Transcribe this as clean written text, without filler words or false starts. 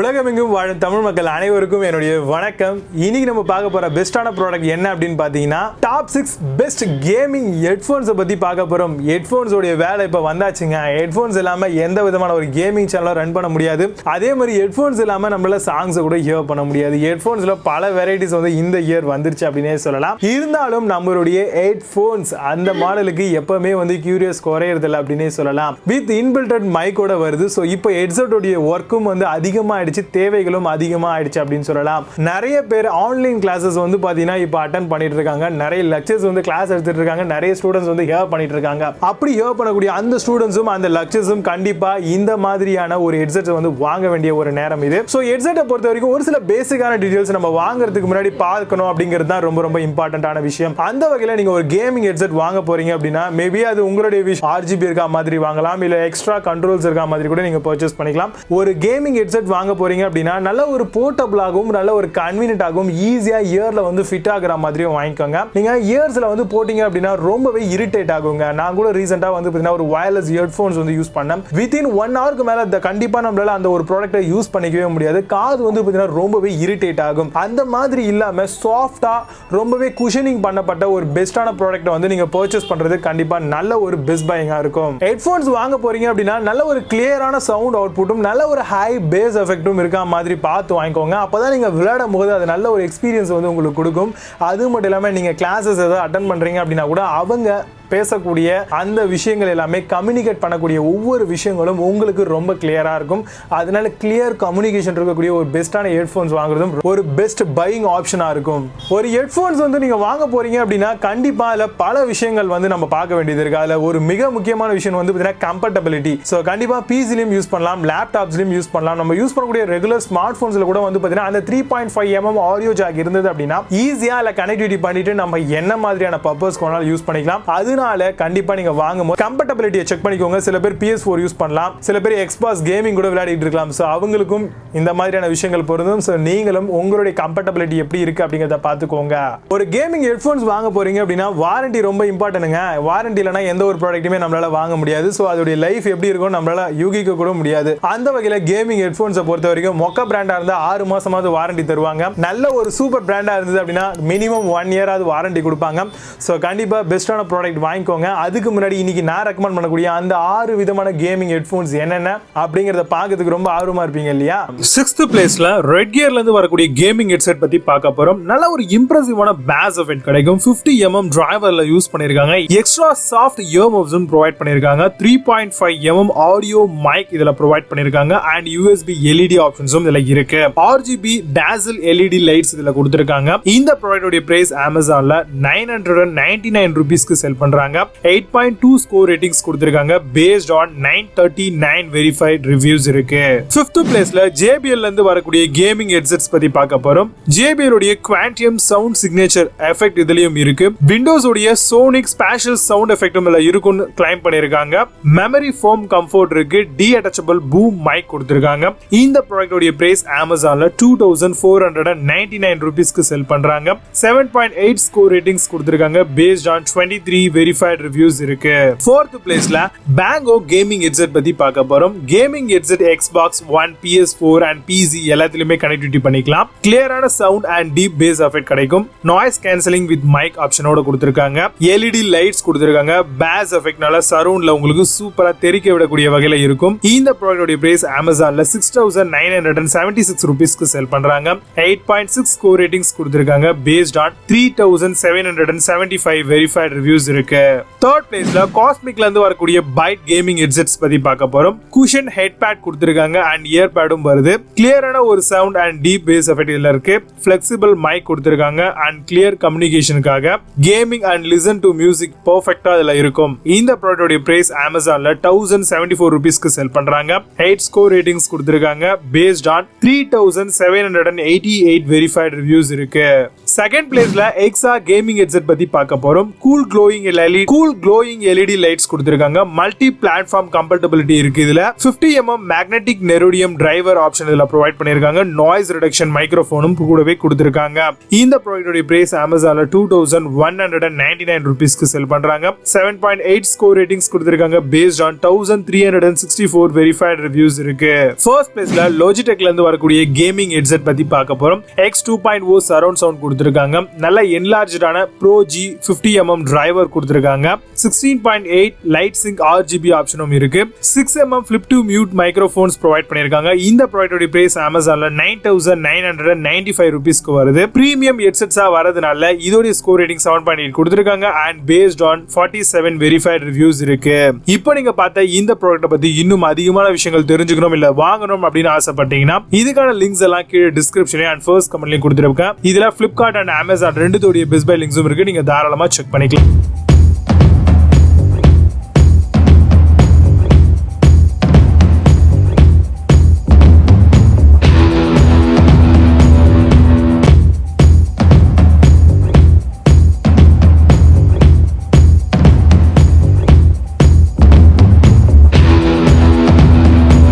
உலகமெங்கும் வாழும் தமிழ் மக்கள் அனைவருக்கும் என்னுடைய வணக்கம். இன்னைக்கு நம்ம பார்க்க போற பெஸ்டான ப்ராடக்ட் என்ன அப்படின்னு பாத்தீங்கன்னா டாப் 6 பெஸ்ட் கேமிங் ஹெட்ஃபோன்ஸை பத்தி பார்க்க போறோம். ஹெட்ஃபோன்ஸ் உடைய வேலை இப்ப வந்தாச்சுங்க. ஹெட்ஃபோன்ஸ் இல்லாம எந்த விதமான ஒரு கேமிங் சேனலும் ரன் பண்ண முடியாது. அதே மாதிரி ஹெட்ஃபோன்ஸ் இல்லாம நம்மளால சாங்ஸ் கூட ஹியர் பண்ண முடியாது. ஹெட்ஃபோன்ஸ்ல பல வெரைட்டிஸ் வந்து இந்த இயர் வந்துருச்சு அப்படின்னே சொல்லலாம். இருந்தாலும் நம்மளுடைய ஹெட்ஃபோன்ஸ் அந்த மாடலுக்கு எப்பவுமே வந்து கியூரியஸ் குறையறது இல்லை அப்படின்னே சொல்லலாம். வித் இன்பில்டட் மைக்கோட வருது. ஸோ இப்போ ஹெட்செட் உடைய ஒர்க்கும் வந்து அதிகமாக தேவைகளும் அதிகமா ஆயிடுச்சு அப்படின்னு சொல்லலாம். நிறைய பேர் ஆன்லைன் கிளாसेस வந்து பாத்தீங்கன்னா இப்ப அட்டெண்ட் பண்ணிட்டு இருக்காங்க. நிறைய லெக்சர்ஸ் வந்து கிளாஸ் எடுத்துட்டு இருக்காங்க. நிறைய ஸ்டூடண்ட்ஸ் வந்து ஹியர் பண்ணிட்டு இருக்காங்க. அப்படி ஹியர் பண்ணக்கூடிய அந்த ஸ்டூடண்ட்ஸும் அந்த லெக்சர்ஸும் கண்டிப்பா இந்த மாதிரியான ஒரு ஹெட்செட் வந்து வாங்க வேண்டிய ஒரு நேரம் இது. சோ ஹெட்செட்டை பொறுத்த வரைக்கும் ஒரு சில பேசிக்கான டீடைல்ஸ் நம்ம வாங்குறதுக்கு முன்னாடி பார்க்கணும் அப்படிங்கிறது தான் ரொம்ப ரொம்ப இம்பார்ட்டன்டான விஷயம். அந்த வகையில நீங்க ஒரு கேமிங் ஹெட்செட் வாங்க போறீங்க அப்படின்னா மேபி அது உங்களுடைய விஷ் RGB இருக்கா மாதிரி வாங்கலாம், இல்ல எக்ஸ்ட்ரா கண்ட்ரோல்ஸ் இருக்கா மாதிரி கூட நீங்க பர்ச்சேஸ் பண்ணிக்கலாம். ஒரு கேமிங் ஹெட்செட் வாங்க போறீங்க அப்படின்னா நல்ல ஒரு போர்ட்டபிளாகவும் நல்ல ஒரு கன்வீனியன்ட்டாகவும் ஈஸியா இயர்ல வந்து ஃபிட் ஆகுற மாதிரியும் வாங்கிக்கோங்க. நீங்க இயர்ஸ்ல வந்து போட்டீங்க அப்படின்னா ரொம்பவே இரிட்டேட் ஆகுங்க. நான் கூட ரீசெண்டா வந்து பாத்தீங்கன்னா ஒரு வயர்லெஸ் ஹெட்ஃபோன்ஸ் வந்து யூஸ் பண்ணேன். வித்தின் 1 ஹவருக்கு மேல கண்டிப்பா நம்மளால அந்த ஒரு ப்ராடக்ட்டை யூஸ் பண்ணிக்கவே முடியாது. காது வந்து பாத்தீங்கன்னா ரொம்பவே இரிட்டேட் ஆகும். அந்த மாதிரி இல்லாம சாஃப்டா ரொம்பவே குஷனிங் பண்ணப்பட்ட ஒரு பெஸ்டான ப்ராடக்ட்டை வந்து நீங்க பர்ச்சேஸ் பண்றது கண்டிப்பா நல்ல ஒரு பெஸ்ட் பையிங்கா இருக்கும். ஹெட்ஃபோன்ஸ் வாங்க போறீங்க அப்படின்னா நல்ல ஒரு கிளியரான சவுண்ட் அவுட்புட்டும் நல்ல ஒரு ஹை பேஸ் எஃபெக்ட்டும் இருக்கா மாதிரி பார்த்து வாங்கிக்கோங்க. அப்பதான் நீங்க விளையாடும் போது அது நல்ல ஒரு எக்ஸ்பீரியன்ஸ் வந்து உங்களுக்கு கொடுக்கும். அது மட்டும் இல்லாம நீங்க கிளாसेस ஏதாவது அட்டெண்ட் பண்றீங்க அப்படின்னா கூட அவங்க பேசக்கூடிய அந்த விஷயங்கள் எல்லாமே கம்யூனிகேட் பண்ணக்கூடிய ஒவ்வொரு விஷயங்களும் உங்களுக்கு ரொம்ப கிளியரா இருக்கும். அதனால கிளியர் கம்யூனிகேஷன் இருக்கக்கூடிய ஒரு பெஸ்டான ஹெட்ஃபோன்ஸ் வாங்குறதும் ஒரு பெஸ்ட் பையிங் ஆப்ஷனா இருக்கும். ஒரு ஹெட்ஃபோன்ஸ் வந்து நீங்க வாங்க போறீங்க அப்படின்னா கண்டிப்பா அதுல பல விஷயங்கள் வந்து நம்ம பார்க்க வேண்டியது இருக்கு. அதுல ஒரு மிக முக்கியமான விஷயம் வந்து பார்த்தீங்கன்னா கம்ஃபர்டபிலிட்டி. ஸோ கண்டிப்பா பிசிலையும் யூஸ் பண்ணலாம், லேப்டாப்ஸ்லையும் யூஸ் பண்ணலாம். நம்ம யூஸ் பண்ணக்கூடிய ரெகுலர் ஸ்மார்ட் போன்ஸ்ல கூட வந்து பார்த்தீங்கன்னா அந்த 3.5mm ஆடியோ ஜாக் இருந்தது அப்படின்னா ஈஸியா அதுல கனெக்டிவிட்டி பண்ணிட்டு நம்ம என்ன மாதிரியான பர்பஸ் கொண்டாலும் யூஸ் பண்ணிக்கலாம். அதனால கண்டிப்பா நீங்க வாங்கும்போது கம்ஃபர்டபிலிட்டியை செக் பண்ணிக்கோங்க. சில பேர் PS4 யூஸ் பண்ணலாம், சில பேர் Xbox கேமிங் கூட விளையாடிட்டு இருக்கலாம். சோ அவங்களுக்கும் இந்த மாதிரியான விஷயங்கள் பொருந்தும். சோ நீங்களும் உங்களுடைய கம்ஃபர்டபிலிட்டி எப்படி இருக்கு அப்படிங்கறத பாத்துக்கோங்க. ஒரு கேமிங் ஹெட்ஃபோன்ஸ் வாங்க போறீங்க அப்படின்னா வாரண்டி ரொம்ப இம்பார்ட்டன்ட்ங்க. வாரண்டி இல்லனா எந்த ஒரு ப்ராடக்ட்டுமே நம்மளால வாங்க முடியாது. சோ அதோட லைஃப் எப்படி இருக்கும் நம்மளால யூகிக்க கூட முடியாது. அந்த வகையில கேமிங் ஹெட்ஃபோன்ஸை பொறுத்த வரைக்கும் மொக்க பிராண்டா இருந்தா 6 மாசமாவது வாரண்டி தருவாங்க. நல்ல ஒரு சூப்பர் பிராண்டா இருந்தது அப்படின்னா மினிமம் 1 இயர் ஆவது வாரண்டி கொடுப்பாங்க. சோ கண்டிப்பா பெஸ்டான ப்ராடக்ட் வாங்கிக்கோங்க. அதுக்கு முன்னாடி இன்னைக்கு நான் ரெக்கமெண்ட் பண்ணக்கூடிய அந்த 6 விதமான கேமிங் ஹெட்ஃபோன்ஸ் என்னென்ன அப்படிங்கறத பார்க்கிறதுக்கு ரொம்ப ஆர்வமா இருப்பீங்க இல்லையா? 6th பிளேஸ்ல Redgearல இருந்து வரக்கூடிய கேமிங் ஹெட்செட் பத்தி பார்க்க போறோம். நல்ல ஒரு இம்ப்ரெசிவான பேஸ் எஃபெக்ட் கிடைக்கும். 50mm டிரைவர்ல யூஸ் பண்ணிருக்காங்க. எக்ஸ்ட்ரா சாஃப்ட் இயர்மப்ஸும் ப்ரொவைட் பண்ணிருக்காங்க. 3.5mm ஆடியோ மைக் இதுல ப்ரொவைட் பண்ணிருக்காங்க. அண்ட் USB LED ஆப்ஷன்ஸும் இதுல இருக்கு. RGB dazzle LED லைட்ஸ் இதுல கொடுத்திருக்காங்க. இந்த ப்ராடக்ட்டோட பிரைஸ் Amazonல 999 ரூபீஸ்க்கு செல் பண்றாங்க. 8.2 ஸ்கோர் ரேட்டிங்ஸ் கொடுத்திருக்காங்க. பேஸ்ட் ஆன் 939 வெரிஃபைட் ரிவ்யூஸ் இருக்கு. 5th பிளேஸ்ல JBL ல இருந்து வரக்கூடிய கேமிங் ஹெட்செட்ஸ் பத்தி பார்க்க போறோம். JBL உடைய குவாண்டியம் சவுண்ட் சிக்னேச்சர் எஃபெக்ட் இதுலயும் இருக்கு. விண்டோஸ் உடைய சோனிக் ஸ்பேஷியல் சவுண்ட் எஃபெக்ட்டும் இதுல இருக்குன்னு கிளைம் பண்ணிருக்காங்க. மெமரி ஃபோம் கம்ஃபோர்ட் இருக்கு. டீஅட்டாச்சபிள் பூம் மைக் கொடுத்திருக்காங்க. இந்த ப்ராடக்ட் உடைய பிரைஸ் Amazonல 2499 ரூபீஸ்க்கு செல் பண்றாங்க. 7.8 ஸ்கோர் ரேட்டிங்ஸ் கொடுத்திருக்காங்க. பேஸ்ட் ஆன் 23 வெரிஃபைட் ரிவ்யூஸ் இருக்கு. 4th பிளேஸ்ல BENGOO கேமிங் ஹெட்செட் பத்தி பார்க்க போறோம். Gaming headset Xbox One, PS4 and PC எல்லாத்துலயுமே கனெக்டிவிட்டி பண்ணிக்கலாம். கிளியரான sound and deep bass effect கிடைக்கும். நாய்ஸ் கேன்சலிங் வித் மைக் ஆப்ஷனோட கொடுத்திருக்காங்க. LED லைட்ஸ் கொடுத்திருக்காங்க. பேஸ் எஃபெக்ட்னால சரவுண்ட்ல உங்களுக்கு சூப்பரா தெறிக்க விடக்கூடிய வகையில இருக்கும். இந்த ப்ராடக்ட்டோட பிரைஸ் Amazonல 6976 ரூபீஸ்க்கு செல் பண்றாங்க. 8.6 ஸ்கோர் ரேட்டிங்ஸ் கொடுத்திருக்காங்க. பேஸ்ட் ஆன் 3775 வெரிஃபைட் ரிவ்யூஸ் இருக்கு. 3rd பிளேஸ்ல காஸ்மிக்ல இருந்து வரக்கூடிய Byte கேமிங் ஹெட்செட்ஸ் பத்தி பார்க்க போறோம். குஷன் ஹெட் பேட் கொடுத்திருக்காங்க அண்ட் இயர் பேடும் வருது. கிளியரான ஒரு sound and deep bass effect இதுல இருக்கு. ஃபிளெக்சிபிள் மைக் கொடுத்திருக்காங்க அண்ட் கிளியர் கம்யூனிகேஷனுக்காக gaming and listen to music பெர்ஃபெக்ட்டா இதுல இருக்கும். இந்த ப்ராடக்ட்டோட பிரைஸ் Amazonல 1074 ரூபீஸ்க்கு செல் பண்றாங்க. 8 ஸ்கோர் ரேட்டிங்ஸ் கொடுத்திருக்காங்க. பேஸ்ட் ஆன் 3788 வெரிஃபைட் ரிவ்யூஸ் இருக்கு. செகண்ட் பிளேஸ்ல EKSA கேமிங் ஹெட்செட் பத்தி பார்க்க போறோம். கூல் க்ளோயிங் எல்இடி லைட்ஸ் கொடுத்திருக்காங்க. மல்டி பிளாட்ஃபார்ம் கம்பேட்டபிலிட்டி இருக்கு. இதுல 50mm மேக்னெட்டிக் நெரோடியம் டிரைவர் ஆப்ஷன் இதுல ப்ரொவைட் பண்ணிருக்காங்க. நாய்ஸ் ரிடக்ஷன் மைக்ரோஃபோனும் கூடவே கொடுத்திருக்காங்க. இந்த ப்ராடக்டோட பிரைஸ் Amazonல 2199 ரூபீஸ்க்கு செல் பண்றாங்க. 7.8 ஸ்கோர் ரேட்டிங்ஸ் கொடுத்திருக்காங்க. பேஸ்ட் ஆன் 1364 வெரிஃபைட் ரிவ்யூஸ் இருக்கு. ஃபர்ஸ்ட் பிளேஸ்ல Logitechல இருந்து வரக்கூடிய கேமிங் ஹெட்செட் பத்தி பார்க்க போறோம். X 2.0 சரவுண்ட் சவுண்ட் கொடுத்திருக்காங்க. நல்ல என்லார்ஜ்டான Pro G 50mm டிரைவர் கொடுத்திருக்காங்க. 16.8 லைட் சிங்க் RGB ஆப்ஷனும் இருக்கு. 6mm flip to mute microphones provide பண்ணிருக்காங்க. இந்த ப்ராடக்டோட பிரைஸ் Amazonல 9995 ரூபீஸ்க்கு வருது. பிரீமியம் ஹெட்செட்ஸா வரதுனால இதோட ஸ்கோர் ரேட்டிங் 7.8 கொடுத்திருக்காங்க and based on 47 verified reviews இருக்கு. இப்போ நீங்க பார்த்த இந்த ப்ராடக்ட் பத்தி இன்னும் அதிகமான விஷயங்கள் தெரிஞ்சுக்கணும் இல்ல வாங்கணும் அப்படின்னு ஆசைப்பட்டீங்கன்னா இதுக்கான லிங்க்ஸ் எல்லாம் கீழே டிஸ்கிரிப்ஷன்ல and first கமெண்ட்லயும் கொடுத்திருக்கேன். இதுல Flipkart and Amazon ரெண்டுத்தோட பெஸ்ட் பை லிங்க்ஸும் இருக்கு. நீங்க தாராளமா செக் பண்ணிக்கலாம்.